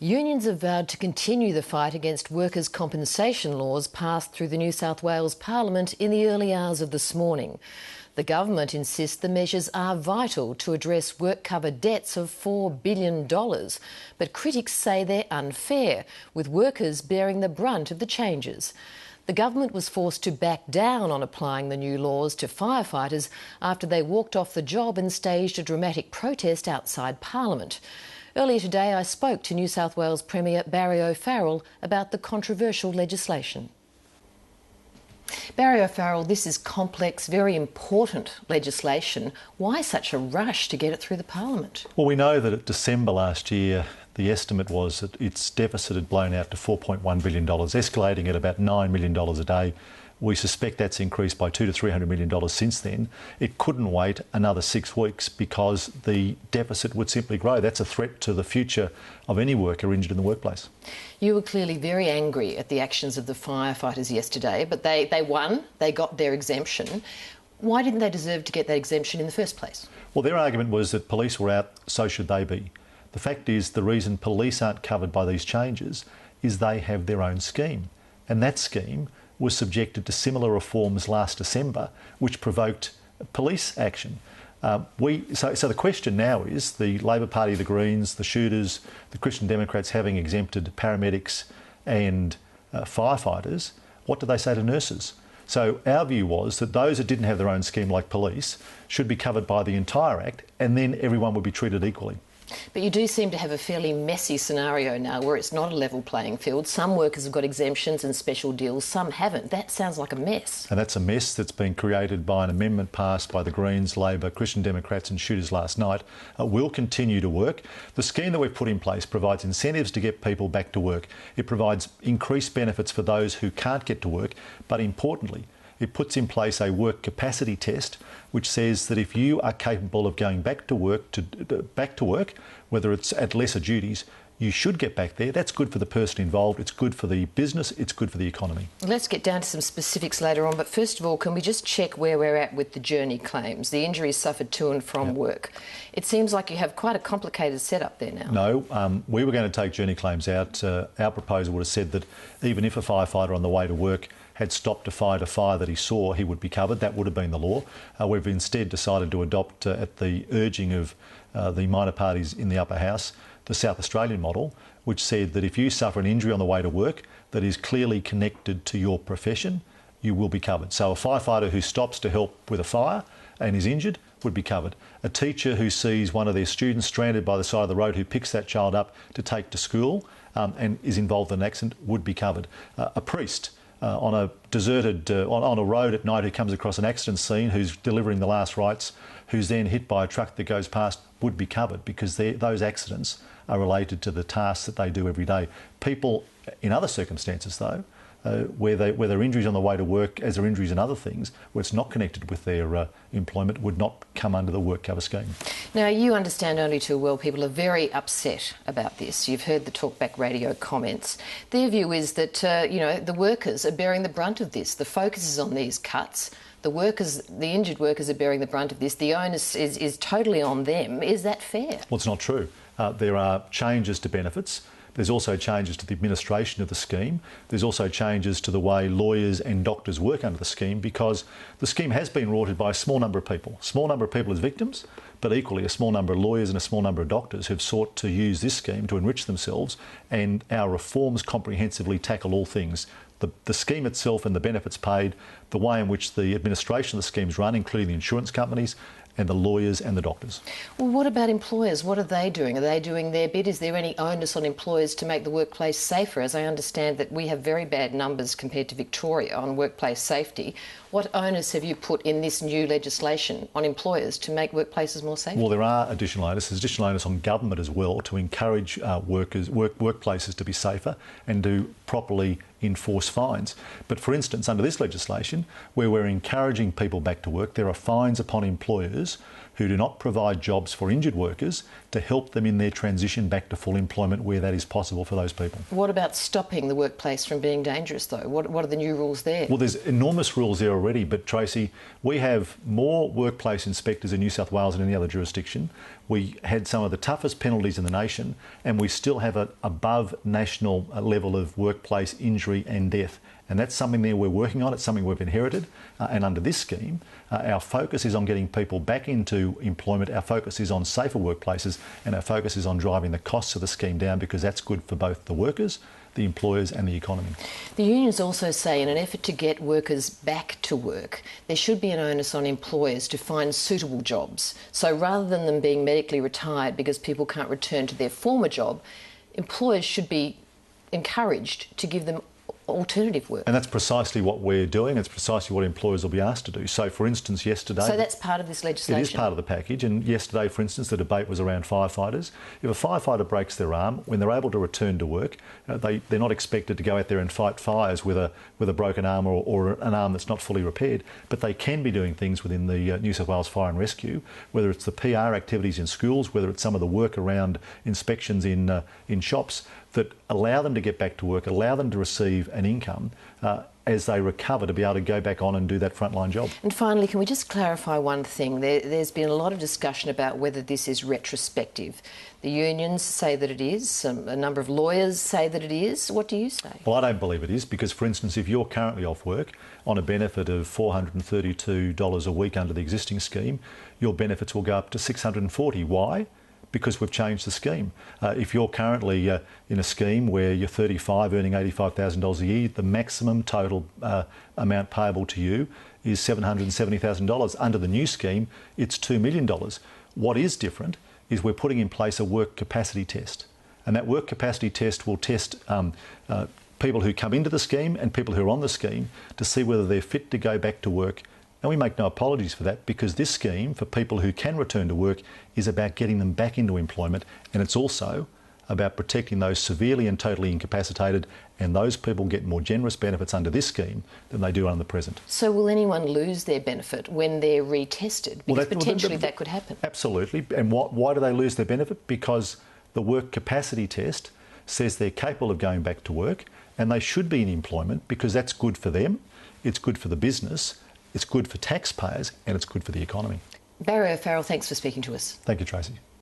Unions have vowed to continue the fight against workers' compensation laws passed through the New South Wales Parliament in the early hours of this morning. The government insists the measures are vital to address work-cover debts of $4 billion, but critics say they're unfair, with workers bearing the brunt of the changes. The government was forced to back down on applying the new laws to firefighters after they walked off the job and staged a dramatic protest outside Parliament. Earlier today, I spoke to New South Wales Premier Barry O'Farrell about the controversial legislation. Barry O'Farrell, this is complex, very important legislation. Why such a rush to get it through the Parliament? Well, we know that at December last year, the estimate was that its deficit had blown out to $4.1 billion, escalating at about $9 million a day. We suspect that's increased by $200 to $300 million since then. It couldn't wait another 6 weeks because the deficit would simply grow. That's a threat to the future of any worker injured in the workplace. You were clearly very angry at the actions of the firefighters yesterday, but they won, they got their exemption. Why didn't they deserve to get that exemption in the first place? Well, their argument was that police were out, so should they be. The fact is, the reason police aren't covered by these changes is they have their own scheme. And that scheme was subjected to similar reforms last December, which provoked police action. So the question now is, the Labor Party, the Greens, the shooters, the Christian Democrats having exempted paramedics and firefighters, what do they say to nurses? So our view was that those that didn't have their own scheme, like police, should be covered by the entire Act, and then everyone would be treated equally. But you do seem to have a fairly messy scenario now where it's not a level playing field. Some workers have got exemptions and special deals, some haven't. That sounds like a mess. And that's a mess that's been created by an amendment passed by the Greens, Labor, Christian Democrats and shooters last night. Will continue to work. The scheme that we've put in place provides incentives to get people back to work. It provides increased benefits for those who can't get to work, but importantly, it puts in place a work capacity test which says that if you are capable of going back to work, whether it's at lesser duties, you should get back there. That's good for the person involved, it's good for the business, it's good for the economy. Let's get down to some specifics later on, but first of all, can we just check where we're at with the journey claims, the injuries suffered to and from work? It seems like you have quite a complicated setup there now. No, we were going to take journey claims out. Our proposal would have said that even if a firefighter on the way to work had stopped to fight a fire that he saw, he would be covered. That would have been the law. We've instead decided to adopt, at the urging of the minor parties in the upper house, the South Australian model, which said that if you suffer an injury on the way to work that is clearly connected to your profession, you will be covered. So a firefighter who stops to help with a fire and is injured would be covered. A teacher who sees one of their students stranded by the side of the road, who picks that child up to take to school and is involved in an accident, would be covered. A priest on a deserted, on a road at night, who comes across an accident scene, who's delivering the last rites, who's then hit by a truck that goes past, would be covered, because those accidents are related to the tasks that they do every day. People in other circumstances, though, where their injuries on the way to work, as their injuries and other things, where it's not connected with their employment, would not come under the work cover scheme. Now, you understand only too well people are very upset about this. You've heard the Talkback Radio comments. Their view is that, the workers are bearing the brunt of this. The focus is on these cuts. The injured workers are bearing the brunt of this. The onus is totally on them. Is that fair? Well, it's not true. There are changes to benefits. There's also changes to the administration of the scheme. There's also changes to the way lawyers and doctors work under the scheme, because the scheme has been rorted by a small number of people. A small number of people as victims, but equally a small number of lawyers and a small number of doctors who've sought to use this scheme to enrich themselves, and our reforms comprehensively tackle all things. The scheme itself and the benefits paid, the way in which the administration of the scheme is run, including the insurance companies, and the lawyers and the doctors. Well, what about employers? What are they doing? Are they doing their bit? Is there any onus on employers to make the workplace safer? As I understand that we have very bad numbers compared to Victoria on workplace safety. What onus have you put in this new legislation on employers to make workplaces more safe? Well, there are additional onus. There's additional onus on government as well to encourage workplaces to be safer and to properly enforce fines. But for instance, under this legislation, where we're encouraging people back to work, there are fines upon employers who do not provide jobs for injured workers to help them in their transition back to full employment where that is possible for those people. What about stopping the workplace from being dangerous, though? What are the new rules there? Well, there's enormous rules there already, but Tracy, we have more workplace inspectors in New South Wales than any other jurisdiction. We had some of the toughest penalties in the nation, and we still have an above national level of workplace injury and death. And that's something there we're working on. It's something we've inherited. And under this scheme, our focus is on getting people back into employment. Our focus is on safer workplaces, and our focus is on driving the costs of the scheme down, because that's good for both the workers, the employers and the economy. The unions also say in an effort to get workers back to work, there should be an onus on employers to find suitable jobs. So rather than them being medically retired because people can't return to their former job, employers should be encouraged to give them alternative work. And that's precisely what we're doing. It's precisely what employers will be asked to do. So, for instance, yesterday... So that's part of this legislation? It is part of the package. And yesterday, for instance, the debate was around firefighters. If a firefighter breaks their arm, when they're able to return to work, they're not expected to go out there and fight fires with a broken arm or an arm that's not fully repaired. But they can be doing things within the New South Wales Fire and Rescue, whether it's the PR activities in schools, whether it's some of the work around inspections in shops, that allow them to get back to work, allow them to receive an income as they recover, to be able to go back on and do that frontline job. And finally, can we just clarify one thing? There's been a lot of discussion about whether this is retrospective. The unions say that it is, a number of lawyers say that it is. What do you say? Well, I don't believe it is, because, for instance, if you're currently off work on a benefit of $432 a week under the existing scheme, your benefits will go up to $640. Why? Because we've changed the scheme. If you're currently in a scheme where you're 35, earning $85,000 a year, the maximum total amount payable to you is $770,000. Under the new scheme, it's $2 million. What is different is we're putting in place a work capacity test. And that work capacity test will test people who come into the scheme and people who are on the scheme to see whether they're fit to go back to work. And we make no apologies for that, because this scheme for people who can return to work is about getting them back into employment, and it's also about protecting those severely and totally incapacitated, and those people get more generous benefits under this scheme than they do under the present. So will anyone lose their benefit when they're retested? Because potentially that could happen. Absolutely. And why do they lose their benefit? Because the work capacity test says they're capable of going back to work, and they should be in employment, because that's good for them, it's good for the business, it's good for taxpayers, and it's good for the economy. Barry O'Farrell, thanks for speaking to us. Thank you, Tracy.